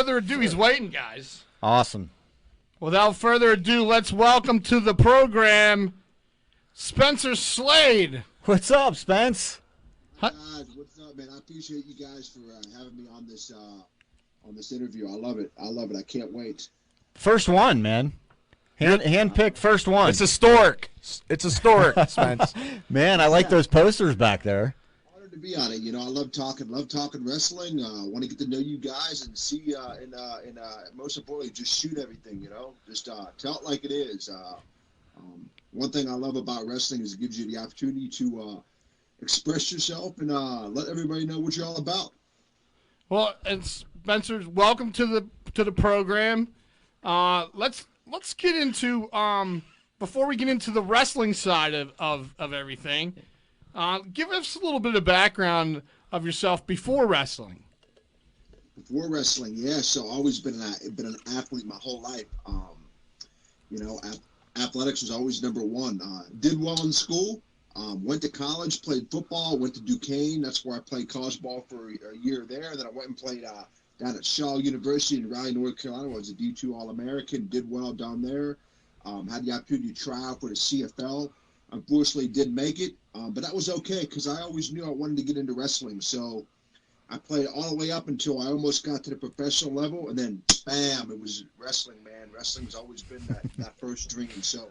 further ado, he's waiting, guys. Awesome. Without further ado, let's welcome to the program Spencer Slade. What's up, Spence? Guys, what's up, man? I appreciate you guys for having me on this interview. I love it. I can't wait. First one, man. Hand-picked first one. It's historic. It's historic, Spence. Man, I like those posters back there. Honored to be on it. You know, I love talking wrestling. Want to get to know you guys and see, and most importantly, just shoot everything. You know, just tell it like it is. One thing I love about wrestling is it gives you the opportunity to express yourself and let everybody know what you're all about. Well, and Spencer, welcome to the program. Let's get into before we get into the wrestling side of everything. Give us a little bit of background of yourself before wrestling. Before wrestling, yeah. So I've always been an athlete my whole life. You know, athletics was always number one. Did well in school. Went to college, played football. Went to Duquesne. That's where I played college ball for a year there. Then I went and played down at Shaw University in Raleigh, North Carolina. I was a D2 All-American. Did well down there. Had the opportunity to try out for the CFL. Unfortunately, didn't make it. But that was okay because I always knew I wanted to get into wrestling. So I played all the way up until I almost got to the professional level. And then, bam, it was wrestling, man. Wrestling has always been that first dream. So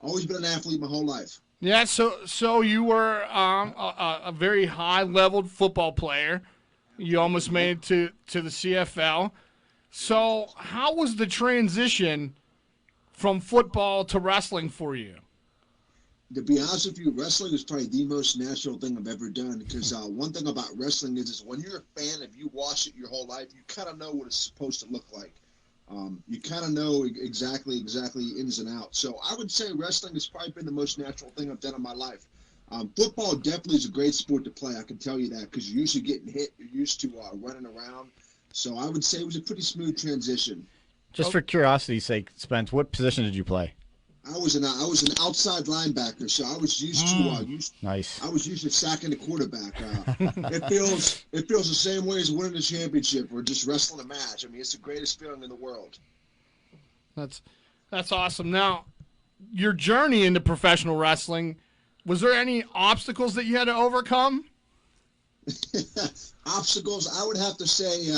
always been an athlete my whole life. Yeah, so you were a very high-leveled football player. You almost made it to the CFL. So how was the transition from football to wrestling for you? To be honest with you, wrestling is probably the most natural thing I've ever done because one thing about wrestling is when you're a fan, if you watch it your whole life, you kind of know what it's supposed to look like. You kind of know exactly ins and outs. So I would say wrestling has probably been the most natural thing I've done in my life. Football definitely is a great sport to play. I can tell you that because you're used to getting hit. You're used to running around. So I would say it was a pretty smooth transition. Just for curiosity's sake, Spence, what position did you play? I was an outside linebacker, so I was used to nice. I was used to sacking the quarterback. It feels the same way as winning a championship or just wrestling a match. I mean, it's the greatest feeling in the world. That's awesome. Now, your journey into professional wrestling, was there any obstacles that you had to overcome? Obstacles, I would have to say,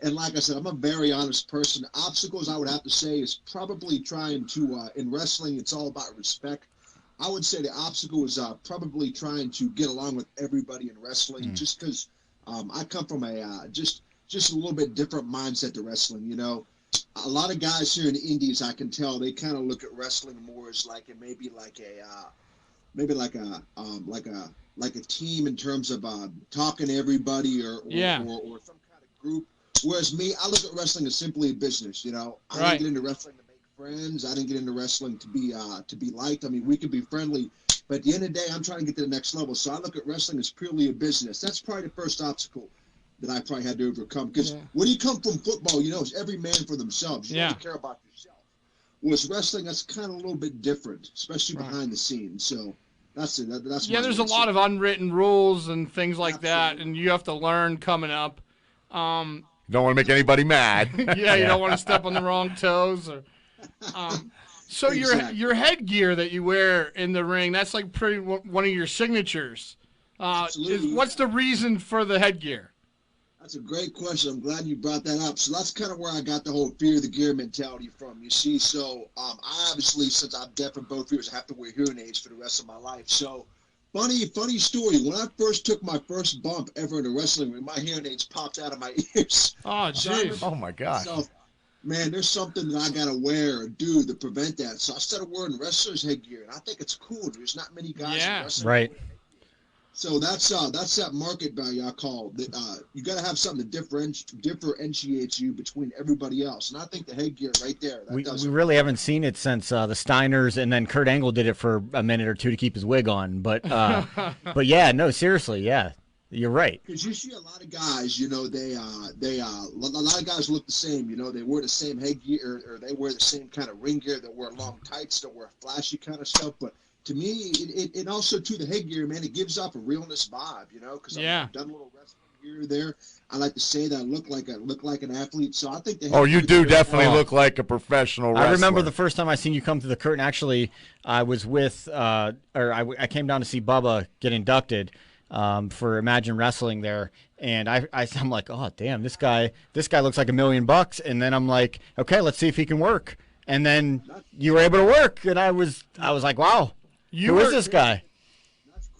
and like I said, I'm a very honest person. Obstacles, I would have to say, is probably trying to, in wrestling, it's all about respect. I would say the obstacle is probably trying to get along with everybody in wrestling, just because I come from a just a little bit different mindset to wrestling. You know, a lot of guys here in the Indies, I can tell they kind of look at wrestling more as like like a team in terms of talking to everybody or some kind of group. Whereas me, I look at wrestling as simply a business. You know, I didn't get into wrestling to make friends. I didn't get into wrestling to be liked. I mean, we can be friendly, but at the end of the day, I'm trying to get to the next level. So I look at wrestling as purely a business. That's probably the first obstacle that I probably had to overcome. Because when you come from football, you know, it's every man for themselves. You only care about yourself. Whereas wrestling, that's kind of a little bit different, especially behind the scenes. So that's it. That's there's a lot of unwritten rules and things like that, and you have to learn coming up. Don't want to make anybody mad. You don't want to step on the wrong toes. Or, so Exactly. your headgear that you wear in the ring, that's like pretty one of your signatures. Absolutely. What's the reason for the headgear? That's a great question. I'm glad you brought that up. So that's kind of where I got the whole fear of the gear mentality from. You see, so I obviously, since I'm deaf in both ears, I have to wear hearing aids for the rest of my life. So funny story. When I first took my first bump ever in a wrestling ring, my hearing aids popped out of my ears. Oh, jeez. Oh, my God. So, man, there's something that I got to wear or do to prevent that. So I started wearing wrestler's headgear, and I think it's cool. There's not many guys in wrestling. Right. So that's that market value I call. You got to have something that differentiates you between everybody else, and I think the headgear right there. We really haven't seen it since the Steiners, and then Kurt Angle did it for a minute or two to keep his wig on. But yeah, no, seriously, yeah, you're right. Because you see a lot of guys, you know, a lot of guys look the same. You know, they wear the same headgear or they wear the same kind of ring gear. They wear long tights. They wear flashy kind of stuff, but to me, it also, to the headgear, man, it gives off a realness vibe, you know, because I've done a little wrestling, here or there. I like to say that I look like an athlete. So I think they. Oh, you do definitely look like a professional wrestler. I remember the first time I seen you come to the curtain. Actually, I was with, I came down to see Bubba get inducted for Imagine Wrestling there, and I'm like, oh damn, this guy looks like $1 million. And then I'm like, okay, let's see if he can work. And then you were able to work, and I was like, wow, who is this guy?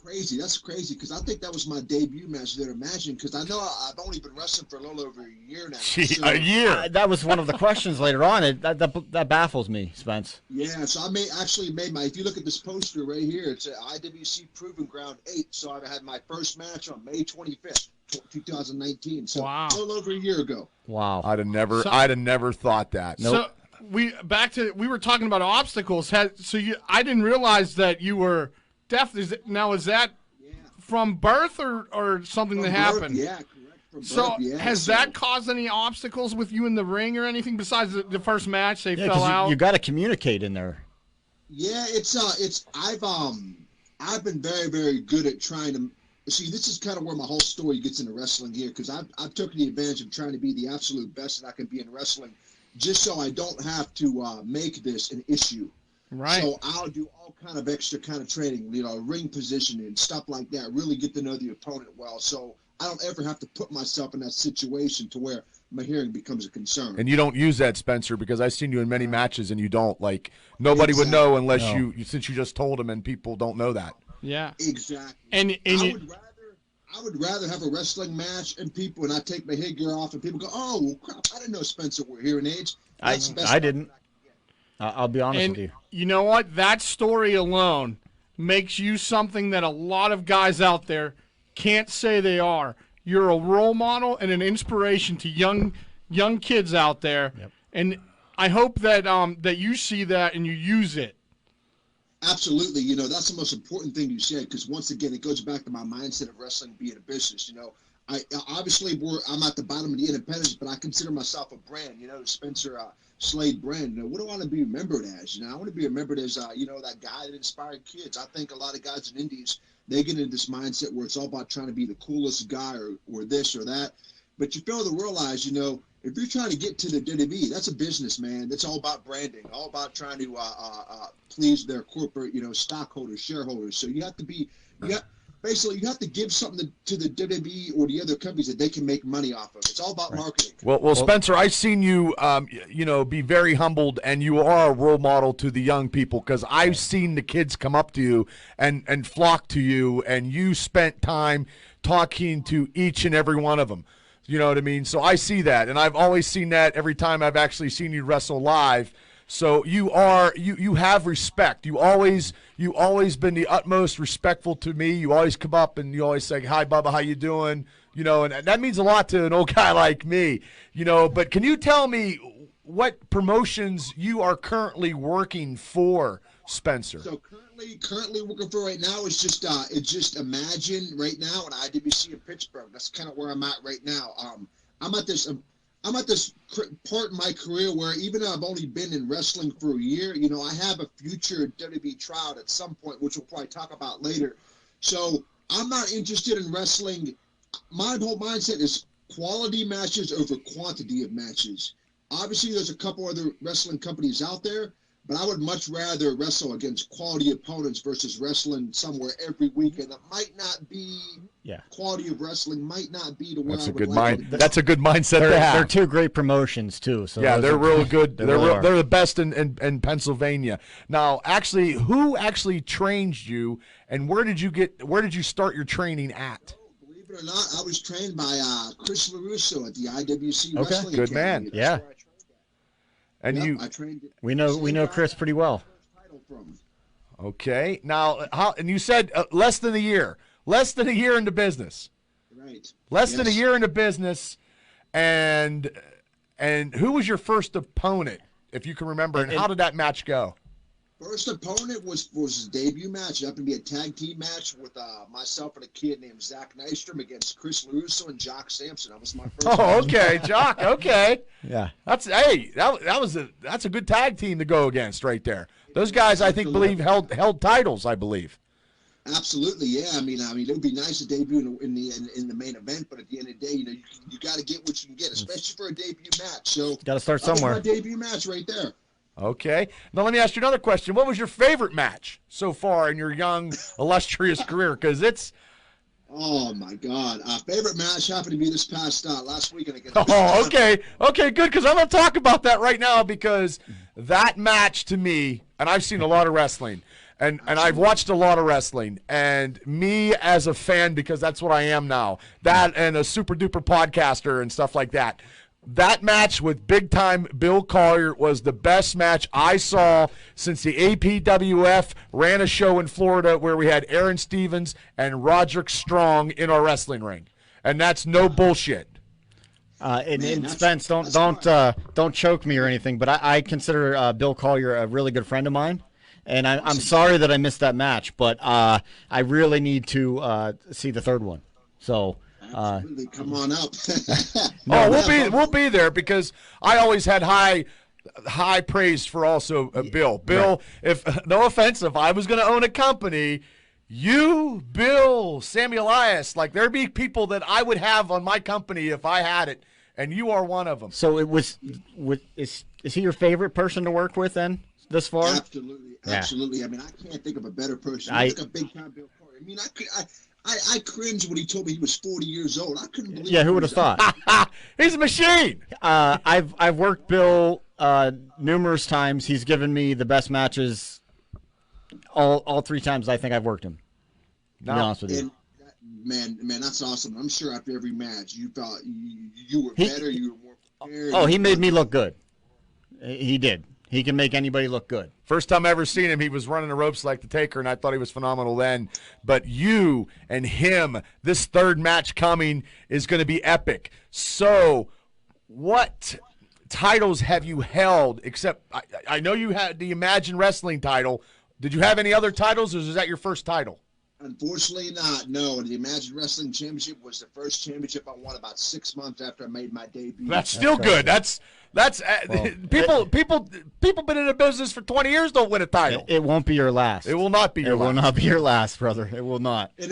That's crazy, because I think that was my debut match there. Imagine, because I know I've only been wrestling for a little over a year now. So, a year? That was one of the questions later on. That baffles me, Spence. Yeah, so I actually made my, if you look at this poster right here, it's an IWC Proving Ground 8, so I had my first match on May 25th, 2019, so wow. a little over a year ago. Wow. I'd have never thought that. Nope. So we were talking about obstacles. I didn't realize that you were deaf. Is that from birth or something From that birth, happened? yeah, correct. From So birth, yeah. has that caused any obstacles with you in the ring or anything besides the first match they fell out? You got to communicate in there. Yeah, I've been very, very good at trying to see. This is kind of where my whole story gets into wrestling here, because I've taken the advantage of trying to be the absolute best that I can be in wrestling, just so I don't have to make this an issue. Right. So I'll do all kind of extra kind of training, ring positioning and stuff like that, really get to know the opponent well, so I don't ever have to put myself in that situation to where my hearing becomes a concern. And you don't use that, Spencer, because I've seen you in many matches and you don't. Like, nobody would know unless since you just told them, and people don't know that. Yeah. Exactly. And I would rather have a wrestling match and I take my headgear off and people go, oh, well, crap, I didn't know Spencer were hearing aids. I didn't. I'll be honest with you. You know what? That story alone makes you something that a lot of guys out there can't say they are. You're a role model and an inspiration to young kids out there. Yep. And I hope that that you see that and you use it. Absolutely. That's the most important thing you said, because once again, it goes back to my mindset of wrestling being a business. I'm at the bottom of the independents, but I consider myself a brand, Spencer Slade brand. What do I want to be remembered as? I want to be remembered as, that guy that inspired kids. I think a lot of guys in indies, they get into this mindset where it's all about trying to be the coolest guy or this or that. But you fail to realize, if you're trying to get to the WWE, that's a business, man. That's all about branding, all about trying to please their corporate, stockholders, shareholders. So you have to be, basically, you have to give something to the WWE or the other companies that they can make money off of. It's all about marketing. Well, Spencer, I've seen you, be very humbled, and you are a role model to the young people, because I've seen the kids come up to you and flock to you, and you spent time talking to each and every one of them. You know what I mean? So I see that, and I've always seen that every time I've actually seen you wrestle live. So you have respect. You always been the utmost respectful to me. You always come up and you always say, "Hi, Bubba, how you doing?" And that means a lot to an old guy like me. But can you tell me what promotions you are currently working for, Spencer? So currently working for right now is just Imagine right now at IWC in Pittsburgh. That's kind of where I'm at right now. I'm at this part in my career where, even though I've only been in wrestling for a year, I have a future WWE tryout at some point, which we'll probably talk about later. So I'm not interested in wrestling. My whole mindset is quality matches over quantity of matches. Obviously, there's a couple other wrestling companies out there, but I would much rather wrestle against quality opponents versus wrestling somewhere every weekend. That might not be quality of wrestling, might not be to where That's I a would good like mind. That's a good mindset to have. They're two great promotions too. So yeah, they're real good. They're They're the best in Pennsylvania. Now, actually, who actually trained you, and where did you start your training at? Believe it or not, I was trained by Chris LaRusso at the IWC Wrestling good Academy. man. That's Yeah. where I trained at. And I trained at we know Chris pretty well. Okay. Now, and you said less than a year in the business. Right. Less than a year in the business, and who was your first opponent, if you can remember, and how did that match go? First opponent was his debut match. It happened to be a tag team match with myself and a kid named Zach Nystrom against Chris LaRusso and Jock Sampson. That was my first. Oh, okay, Jock. Okay. Yeah. That's a good tag team to go against right there. Those guys, I think, held titles. I believe. Absolutely, yeah. I mean, it would be nice to debut in the main event, but at the end of the day, you got to get what you can get, especially for a debut match. So, Got to start that was somewhere. my debut match right there. Okay. Now let me ask you another question. What was your favorite match so far in your young, illustrious career? Because it's. Oh my God! Favorite match happened to be this past last weekend against. Oh, okay, good. Because I'm going to talk about that right now because that match to me, and I've seen a lot of wrestling, and I've watched a lot of wrestling, and me as a fan, because that's what I am now. That and a super duper podcaster and stuff like that. That match with big time Bill Collier was the best match I saw since the APWF ran a show in Florida where we had Aaron Stevens and Roderick Strong in our wrestling ring, and that's no bullshit. And Spence, don't choke me or anything, but I consider Bill Collier a really good friend of mine, and I'm sorry that I missed that match, but I really need to see the third one. So. Absolutely, come on up. We'll be there because I always had high praise for also Bill. Bill, right. If no offense, if I was going to own a company, you, Bill, Sammy Elias, like there'd be people that I would have on my company if I had it, and you are one of them. So is he your favorite person to work with then this far? Absolutely, absolutely. Yeah. I mean, I can't think of a better person. Like a big time Bill Collier. I mean, I cringed when he told me he was 40 years old. I couldn't believe. Yeah, who would have thought? He's a machine. I've worked Bill numerous times. He's given me the best matches all 3 times I think I've worked him. To be honest with you. Man, that's awesome. I'm sure after every match you thought you were better, you were more prepared. Oh, he made me look good. He did. He can make anybody look good. First time I ever seen him, he was running the ropes like the Taker, and I thought he was phenomenal then. But you and him, this third match coming is going to be epic. So what titles have you held, except I know you had the Imagine Wrestling title. Did you have any other titles, or is that your first title? Unfortunately not. No, the Imagine Wrestling Championship was the first championship I won about 6 months after I made my debut. That's still good. That's people been in the business for 20 years don't win a title. It won't be your last. It will not be your last. It will not be your last, brother. It will not. And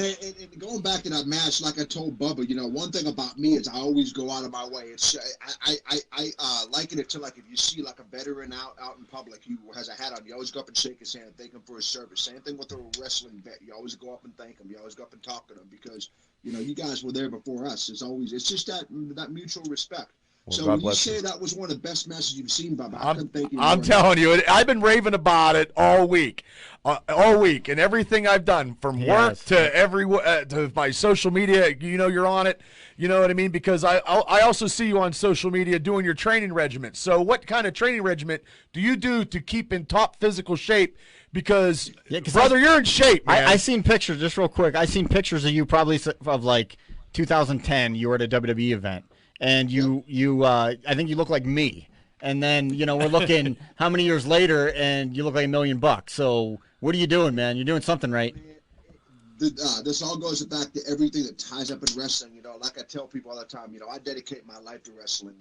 going back to that match, like I told Bubba, one thing about me is I always go out of my way. It's I liken it to like if you see like a veteran out in public who has a hat on, you always go up and shake his hand and thank him for his service. Same thing with a wrestling vet. You always go up and thank him. You always go up and talk to them because you guys were there before us. It's just that mutual respect. Well, so when you say that was one of the best matches you've seen, Bob, I couldn't thank you. I'm telling you, I've been raving about it all week, and everything I've done from work to to my social media. You're on it. You know what I mean? Because I also see you on social media doing your training regimen. So what kind of training regimen do you do to keep in top physical shape? Because brother, you're in shape, man. I seen pictures just real quick. I seen pictures of you probably of like 2010. You were at a WWE event. And I think you look like me. And then, we're looking how many years later, and you look like $1 million. So what are you doing, man? You're doing something right. This all goes back to everything that ties up in wrestling. Like I tell people all the time, I dedicate my life to wrestling.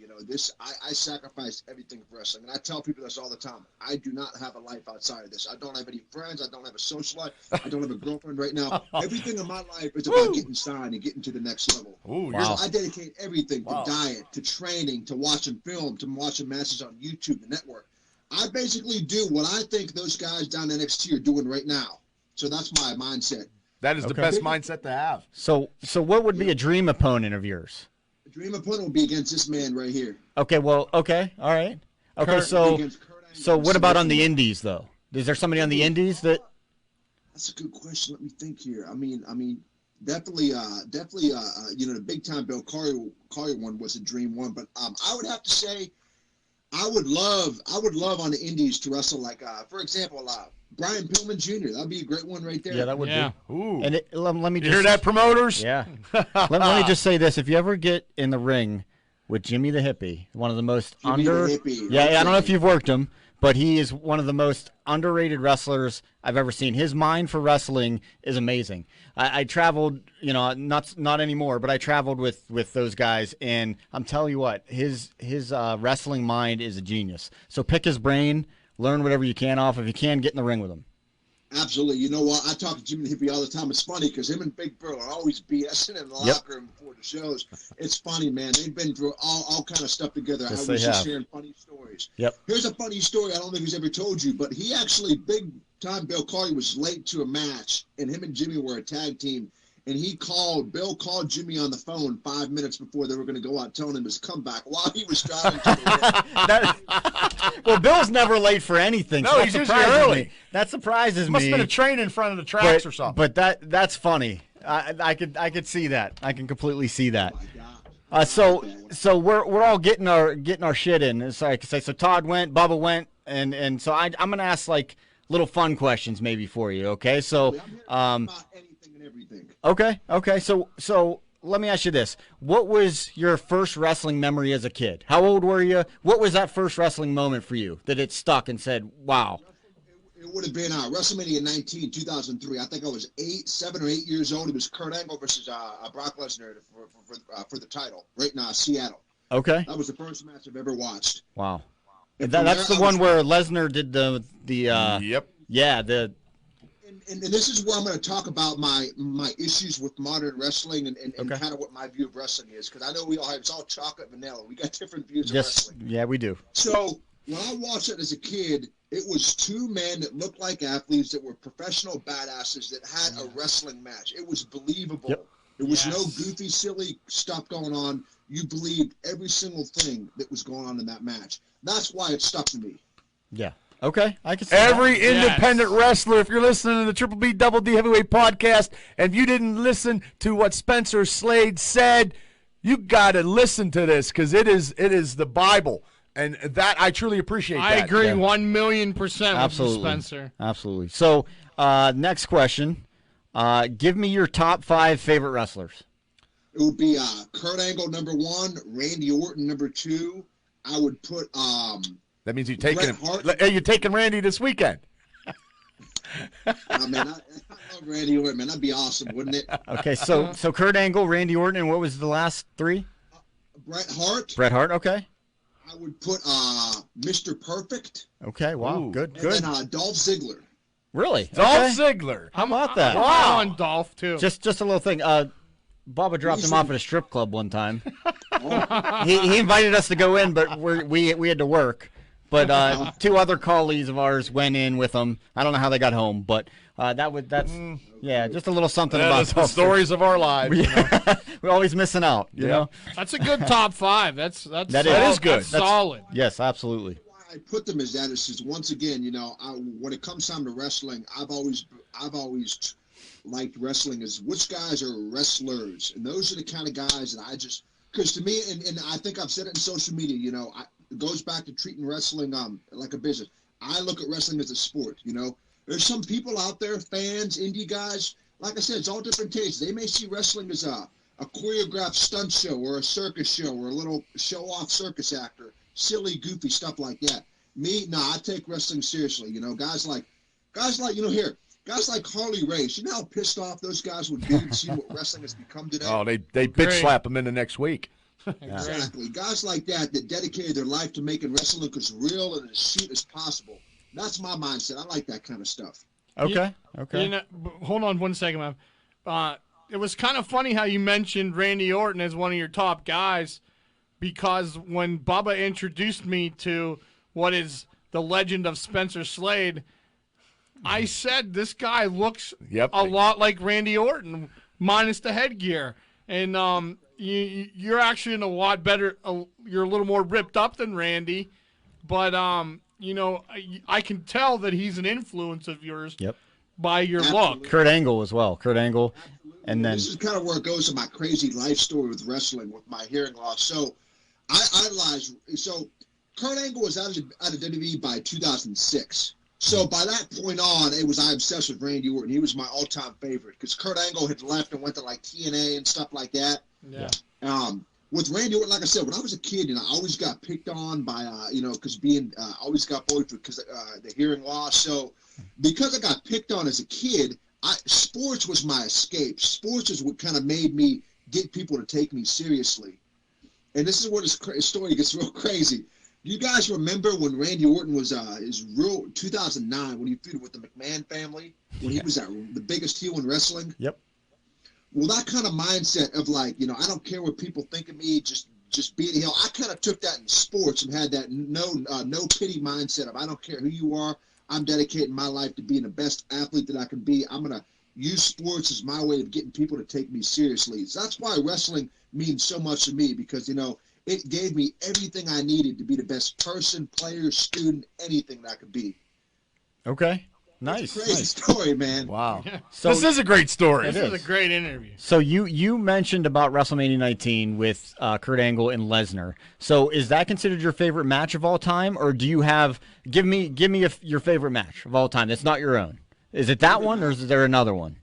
I sacrifice everything for wrestling. And I tell people this all the time. I do not have a life outside of this. I don't have any friends. I don't have a social life. I don't have a girlfriend right now. Everything in my life is about getting signed and getting to the next level. Ooh, wow. So I dedicate everything to diet, to training, to watching film, to watching matches on YouTube, the network. I basically do what I think those guys down in NXT are doing right now. So that's my mindset. That is the best mindset to have. So what would be a dream opponent of yours? A dream opponent would be against this man right here. Okay, all right. Okay, so what about on the indies though? Is there somebody on the indies that? That's a good question. Let me think here. I mean, definitely, the big time Bill Collier one was a dream one, but I would have to say, I would love on the indies to wrestle like, for example, Brian Pillman Jr. That'd be a great one right there. Yeah, that would be. Ooh. And let me just hear that, promoters? Yeah. let me just say this: if you ever get in the ring with Jimmy the Hippie, one of the most I don't know if you've worked him, but he is one of the most underrated wrestlers I've ever seen. His mind for wrestling is amazing. I traveled, not anymore, but I traveled with those guys, and I'm telling you what, his wrestling mind is a genius. So pick his brain. Learn whatever you can off. If you can, get in the ring with him. Absolutely. You know what? I talk to Jimmy the Hippie all the time. It's funny because him and Big Burl are always BSing in the locker room before the shows. It's funny, man. They've been through all kind of stuff together. Yes, I was they just have. hearing funny stories. Yep. Here's a funny story. I don't think he's ever told you, but he actually, big time Bill Carly was late to a match, and him and Jimmy were a tag team. And Bill called Jimmy on the phone 5 minutes before they were going to go out, telling him his comeback while he was driving to the ring. Well, Bill's never late for anything. No, so he's that usually surprises early. me. That surprises Must me. have been a train in front of the tracks or something. But that's funny. I could see that. I can completely see that. Oh, my God. So we're all getting our shit in. So I could say, so Todd went, Bubba went, and so I'm gonna ask like little fun questions maybe for you. Okay, so I'm here to talk about anything and everything. okay. So let me ask you this: what was your first wrestling memory as a kid? How old were you? What was that first wrestling moment for you that it stuck and said, "Wow"? It would have been WrestleMania 19, 2003. I think I was 7 or 8 years old. It was Kurt Angle versus Brock Lesnar for the title right now, Seattle. Okay. That was the first match I've ever watched. Wow. And That's from the there, one where Lesnar did the Yep. yeah, the And this is where I'm going to talk about my issues with modern wrestling and Okay. kind of what my view of wrestling is, because I know we all have, it's all chocolate vanilla. We got different views of yes, wrestling. yeah, we do. So when I watched it as a kid, it was two men that looked like athletes that were professional badasses that had a wrestling match. It was believable. Yep. There was no Yes. goofy, silly stuff going on. You believed every single thing that was going on in that match. That's why it stuck to me. Yeah. Okay, I can see Every that. Yes. independent wrestler, if you're listening to the Triple B Double D Heavyweight Podcast, and if you didn't listen to what Spencer Slade said, you got to listen to this because it is the Bible. And that, I truly appreciate I that. agree Yeah. 1,000,000% with you, Absolutely. Spencer. Absolutely. So, next question. Give me your top 5 favorite wrestlers. It would be Kurt Angle #1, Randy Orton #2. I would put That means you're taking Bret Hart. Hey, you're taking Randy this weekend. man, I love Randy Orton, man. That'd be awesome, wouldn't it? Okay, so Kurt Angle, Randy Orton, and what was the last 3? Bret Hart. Bret Hart. Okay. I would put Mr. Perfect. Okay. Wow. Ooh. Good. And Good. then Dolph Ziggler. Really? Dolph Okay. Ziggler. How about that? I'm Wow. on Dolph, too. Just a little thing. Bubba dropped him off at a strip club one time. he invited us to go in, but we had to work. But 2 other colleagues of ours went in with him. I don't know how they got home, but that's just a little something about That's the stories of our lives. you know? We're always missing out, you Yeah. know. That's a good top 5. That's That solid. is good. That's solid. Yes, absolutely. Why I put them as that is just once again, when it comes time to wrestling, I've always liked wrestling as which guys are wrestlers, and those are the kind of guys that I just because to me, and I think I've said it in social media, it goes back to treating wrestling like a business. I look at wrestling as a sport. There's some people out there, fans, indie guys. Like I said, it's all different tastes. They may see wrestling as a choreographed stunt show or a circus show or a little show-off circus actor, silly, goofy stuff like that. Me, I take wrestling seriously. Guys like Harley Race. You know how pissed off those guys would be to see what wrestling has become today? Oh, they bitch slap him in the next week. Exactly. Guys like that dedicated their life to making wrestling look as real and as shoot as possible. That's my mindset. I like that kind of stuff. Okay. Okay. Hold on 1 second, man. It was kind of funny how you mentioned Randy Orton as one of your top guys because when Bubba introduced me to what is the legend of Spencer Slade, I said this guy looks a lot like Randy Orton minus the headgear. And you're actually in a lot better you're a little more ripped up than Randy, but I can tell that he's an influence of yours by your look. Kurt Angle as well. Kurt Angle. And then this is kind of where it goes to my crazy life story with wrestling with my hearing loss. So I idolized. So Kurt Angle was out of WWE by 2006. So by that point on, I was obsessed with Randy Orton. He was my all-time favorite because Kurt Angle had left and went to like TNA and stuff like that. Yeah. With Randy Orton, like I said, when I was a kid, I always got picked on by, because always got bullied because the hearing loss. So because I got picked on as a kid, sports was my escape. Sports is what kind of made me get people to take me seriously. And this is where this story gets real crazy. Do you guys remember when Randy Orton was his real 2009 when he feuded with the McMahon family when he was the biggest heel in wrestling? Yep. Well, that kind of mindset of like, I don't care what people think of me, just being a heel. I kind of took that in sports and had that no pity mindset of I don't care who you are. I'm dedicating my life to being the best athlete that I can be. I'm gonna use sports as my way of getting people to take me seriously. So that's why wrestling means so much to me because it gave me everything I needed to be the best person, player, student, anything that I could be. Okay. Nice. Crazy story, man. Wow. Yeah. So this is a great story. This is a great interview. So you mentioned about WrestleMania 19 with Kurt Angle and Lesnar. So is that considered your favorite match of all time, or do you have give me your favorite match of all time? That's not your own. Is it that one, or is there another one?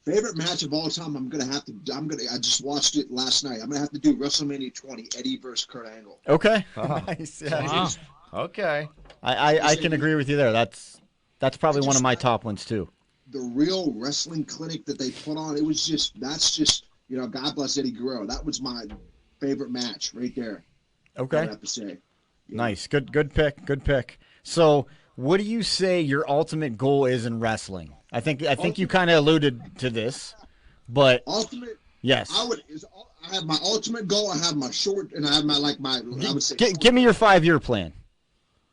Favorite match of all time? I just watched it last night. I'm gonna have to do WrestleMania 20, Eddie versus Kurt Angle. Okay. Nice. Yeah. Wow. Okay. I can agree with you there. That's probably one of my top ones too. The real wrestling clinic that they put on, that's just God bless Eddie Guerrero. That was my favorite match right there. Okay. I have to say. Yeah. Nice. Good pick. So, what do you say your ultimate goal is in wrestling? I think you kind of alluded to this, but ultimate. Yes. I have my ultimate goal. I have my short, and I have I would say. Give me your 5-year plan.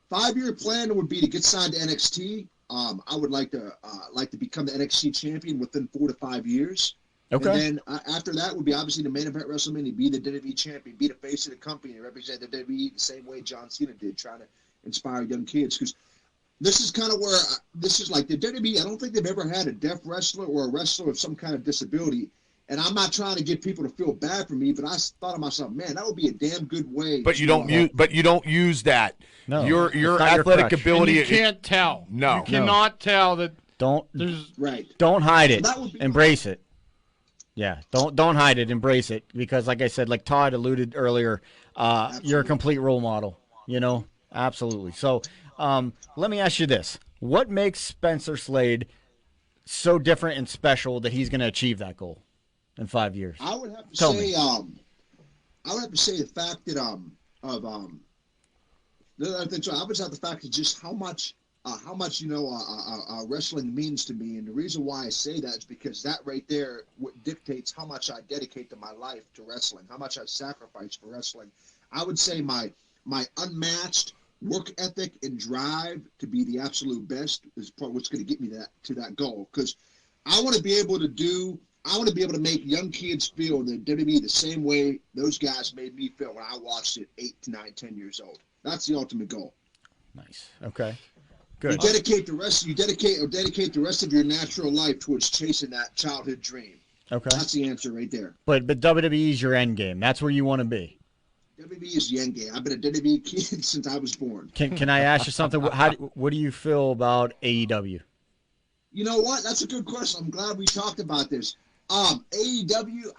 5-year plan would be to get signed to NXT. I would like to become the NXT champion within 4 to 5 years. Okay. And then after that would be obviously the main event WrestleMania, be the WWE champion, be the face of the company, and represent the WWE the same way John Cena did, trying to inspire young kids. Because this is kind of where this is like the WWE. I don't think they've ever had a deaf wrestler or a wrestler with some kind of disability. And I'm not trying to get people to feel bad for me, but I thought to myself, man, that would be a damn good way. But you don't use that. No, your it's not athletic your crutch. ability. And you can't tell. No. You cannot tell that Don't right. Don't hide it. That would be Embrace it. Yeah, don't hide it. Embrace it, because like I said, like Todd alluded earlier, you're a complete role model. Absolutely. So, let me ask you this: what makes Spencer Slade so different and special that he's going to achieve that goal in 5 years? I would have to Tell say, me. I would have to say the fact that the other thing. So I would say the fact of just how much wrestling means to me, and the reason why I say that is because that right there dictates how much I dedicate to my life to wrestling, how much I sacrifice for wrestling. I would say my unmatched work ethic and drive to be the absolute best is part what's going to get me to that goal. Because I want to be able to make young kids feel the WWE the same way those guys made me feel when I watched it 8 to 9, 10 years old. That's the ultimate goal. Nice. Okay. Good. You dedicate the rest of your natural life towards chasing that childhood dream. Okay. That's the answer right there. But WWE is your end game. That's where you want to be. WWE is the end game. I've been a WWE kid since I was born. Can I ask you something? What do you feel about AEW? You know what? That's a good question. I'm glad we talked about this. AEW.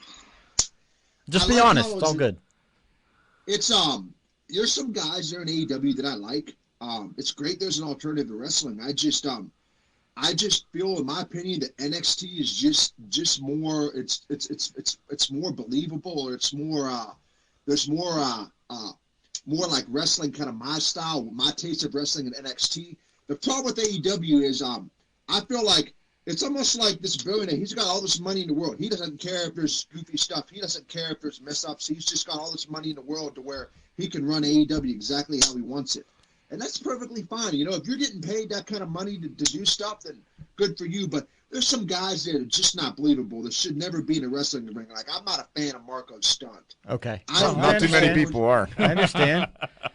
Just be honest. It's all good. It's there's some guys there in AEW that I like. It's great. There's an alternative to wrestling. I just feel, in my opinion, that NXT is just more. It's more believable, or it's more. There's more like wrestling, kind of my style, my taste of wrestling in NXT. The problem with AEW is, I feel like it's almost like this billionaire. He's got all this money in the world. He doesn't care if there's goofy stuff. He doesn't care if there's mess ups. He's just got all this money in the world to where he can run AEW exactly how he wants it. And that's perfectly fine. If you're getting paid that kind of money to do stuff, then good for you. But there's some guys that are just not believable. That should never be in a wrestling ring. Like, I'm not a fan of Marco's stunt. Okay. Not too many people are. I understand.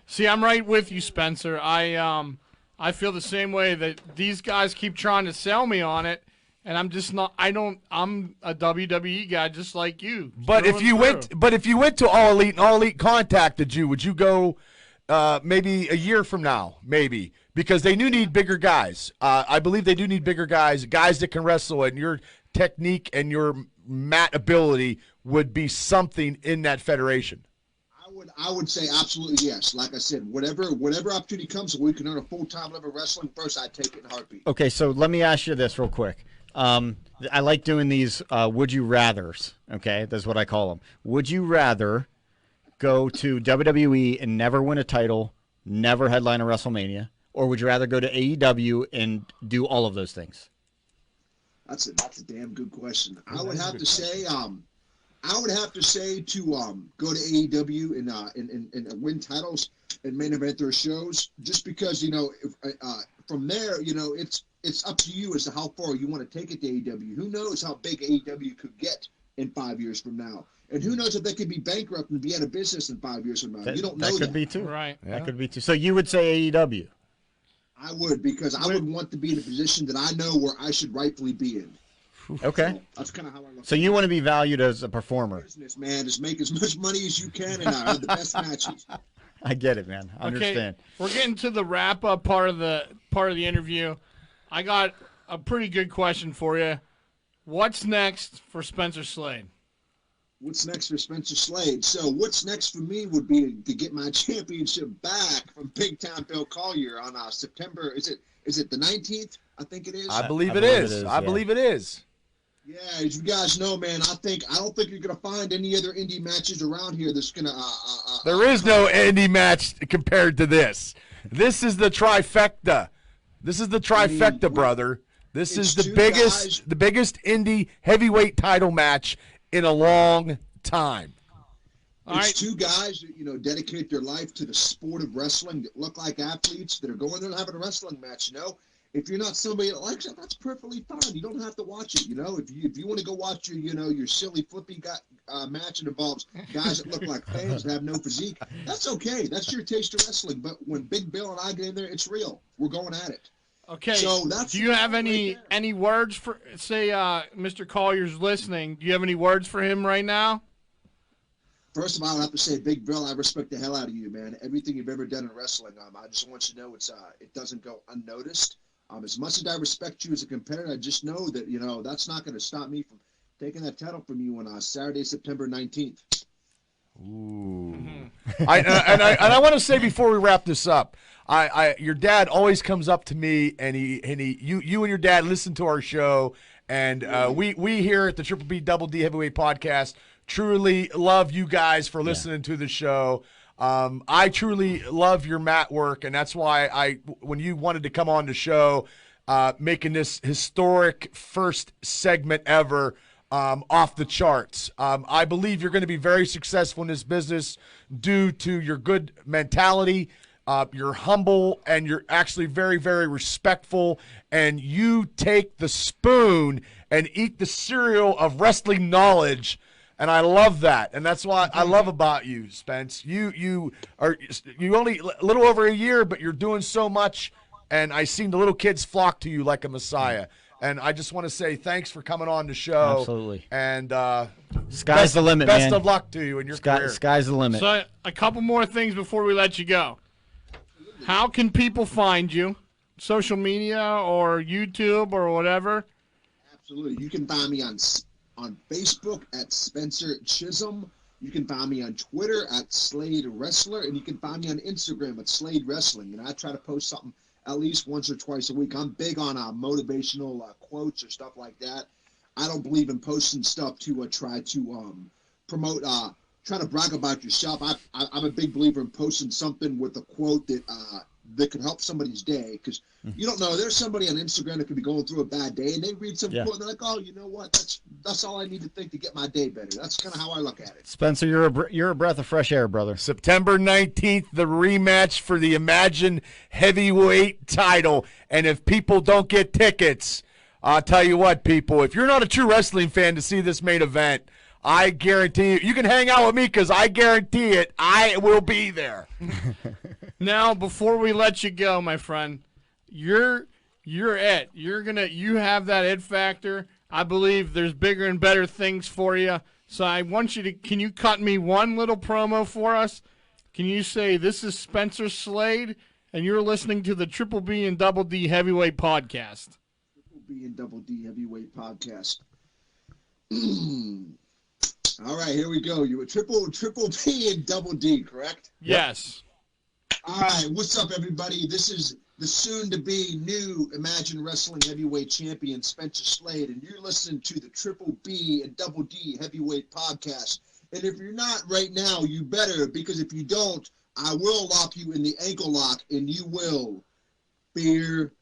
See, I'm right with you, Spencer. I feel the same way, that these guys keep trying to sell me on it, and I'm just not. I'm a WWE guy just like you. But if you went to All Elite and All Elite contacted you, would you go? Maybe a year from now, maybe, because they do need bigger guys. I believe they do need bigger guys that can wrestle, and your technique and your mat ability would be something in that federation. I would say absolutely yes. Like I said, whatever opportunity comes, we can earn a full-time level wrestling. First, I'd take it in a heartbeat. Okay, so let me ask you this real quick. I like doing these would you rathers. Okay, that's what I call them. Would you rather go to WWE and never win a title, never headline a WrestleMania, or would you rather go to AEW and do all of those things? That's a damn good question. I would have to say to go to AEW and win titles and main event their shows, just because from there it's up to you as to how far you want to take it to AEW. Who knows how big AEW could get in 5 years from now, and who knows if they could be bankrupt and be out of business in 5 years from now. You don't know that. That could be too. Right. Yeah. That could be too. So you would say AEW? I would, because I would want to be in a position that I know where I should rightfully be in. Okay. So that's kind of how I look. So you want to be valued as a performer? Business, man, is make as much money as you can and have the best matches. I get it, man. I understand. We're getting to the wrap up part of the interview. I got a pretty good question for you. What's next for Spencer Slade? What's next for Spencer Slade? So what's next for me would be to get my championship back from Big Time Bill Collier on September. Is it the 19th? I think it is. I believe it is. I believe it is. Yeah, as you guys know, man, I don't think you're gonna find any other indie matches around here that's gonna. There is no indie match compared to this. This is the trifecta. This is the trifecta, brother. This is the biggest indie heavyweight title match in a long time. It's two guys that dedicate their life to the sport of wrestling, that look like athletes, that are going there and having a wrestling match. If you're not somebody that likes it, that's perfectly fine. You don't have to watch it. If you want to go watch your silly flippy match that involves guys that look like fans that have no physique, that's okay. That's your taste of wrestling. But when Big Bill and I get in there, it's real. We're going at it. Okay. So do you have any words for, say, Mr. Collier's listening? Do you have any words for him right now? First of all, I have to say, Big Bill, I respect the hell out of you, man. Everything you've ever done in wrestling, I just want you to know it doesn't go unnoticed. As much as I respect you as a competitor, I just know that that's not going to stop me from taking that title from you on Saturday, September 19th. Ooh. I want to say before we wrap this up, your dad always comes up to me, and you and your dad listen to our show, and we here at the Triple B Double D Heavyweight Podcast truly love you guys for listening to the show. I truly love your mat work, and that's why when you wanted to come on the show, making this historic first segment ever, off the charts. I believe you're going to be very successful in this business due to your good mentality. You're humble, and you're actually very, very respectful, and you take the spoon and eat the cereal of wrestling knowledge. And I love that, and that's what I love about you, Spence. You only a little over a year, but you're doing so much, and I seen the little kids flock to you like a messiah. And I just want to say thanks for coming on the show. Absolutely. And sky's the limit, man. Best of luck to you in your career. Sky's the limit. So a couple more things before we let you go. How can people find you? Social media or YouTube or whatever? Absolutely. You can find me on Facebook at Spencer Chisholm. You can find me on Twitter at Slade Wrestler, and you can find me on Instagram at Slade Wrestling. And I try to post something at least once or twice a week. I'm big on motivational quotes or stuff like that. I don't believe in posting stuff to try to promote, try to brag about yourself. I'm a big believer in posting something with a quote that could help somebody's day, because you don't know. There's somebody on Instagram that could be going through a bad day, and they read some quote, and they're like, "Oh, you know what? That's all I need to think to get my day better." That's kind of how I look at it. Spencer, you're a breath of fresh air, brother. September 19th, the rematch for the Imagine Heavyweight title. And if people don't get tickets, I'll tell you what, people, if you're not a true wrestling fan to see this main event, I guarantee you can hang out with me, because I guarantee it, I will be there. Now, before we let you go, my friend, you're it. You have that it factor. I believe there's bigger and better things for you. So I want you to, can you cut me one little promo for us? Can you say, this is Spencer Slade, and you're listening to the Triple B and Double D Heavyweight Podcast? Triple B and Double D Heavyweight Podcast. All right, here we go. You were Triple B and Double D, correct? Yes. All right, what's up, everybody? This is the soon-to-be new Imagine Wrestling Heavyweight Champion, Spencer Slade, and you're listening to the Triple B and Double D Heavyweight Podcast. And if you're not right now, you better, because if you don't, I will lock you in the ankle lock, and you will fear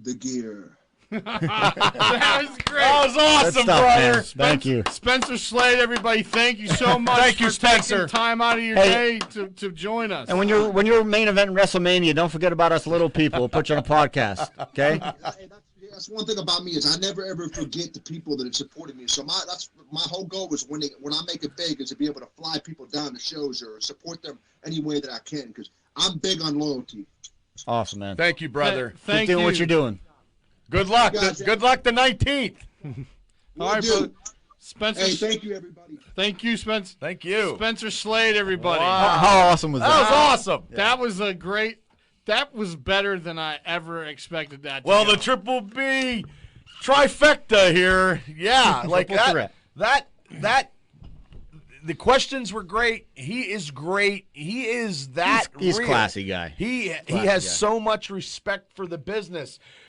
the gear. That was great. That was awesome, Good stuff, brother. man. Thank you. Spencer Slade, everybody, thank you so much Thank you, for Spencer. taking time out of your Hey. day to join us. And when you're main event in WrestleMania, don't forget about us little people. We'll put you on a podcast, okay? That's one thing about me is I never ever forget the people that have supported me. So that's my whole goal is when I make it big is to be able to fly people down to shows or support them any way that I can because I'm big on loyalty. Awesome, man. Thank you, brother. Thank Keep doing you. what you're doing. Good luck. Guys, Good luck the 19th. All right, do. brother. Spencer. Hey, thank you, everybody. Thank you, Spence. Thank you. Spencer Slade, everybody. Wow. How awesome was That that? was awesome. That was a great. That was better than I ever expected that. To Well, go. the Triple B trifecta here. Yeah, like Triple that. threat. That. The questions were great. He is great. He is that He's real. classy guy. He Classy has guy. so much respect for the business.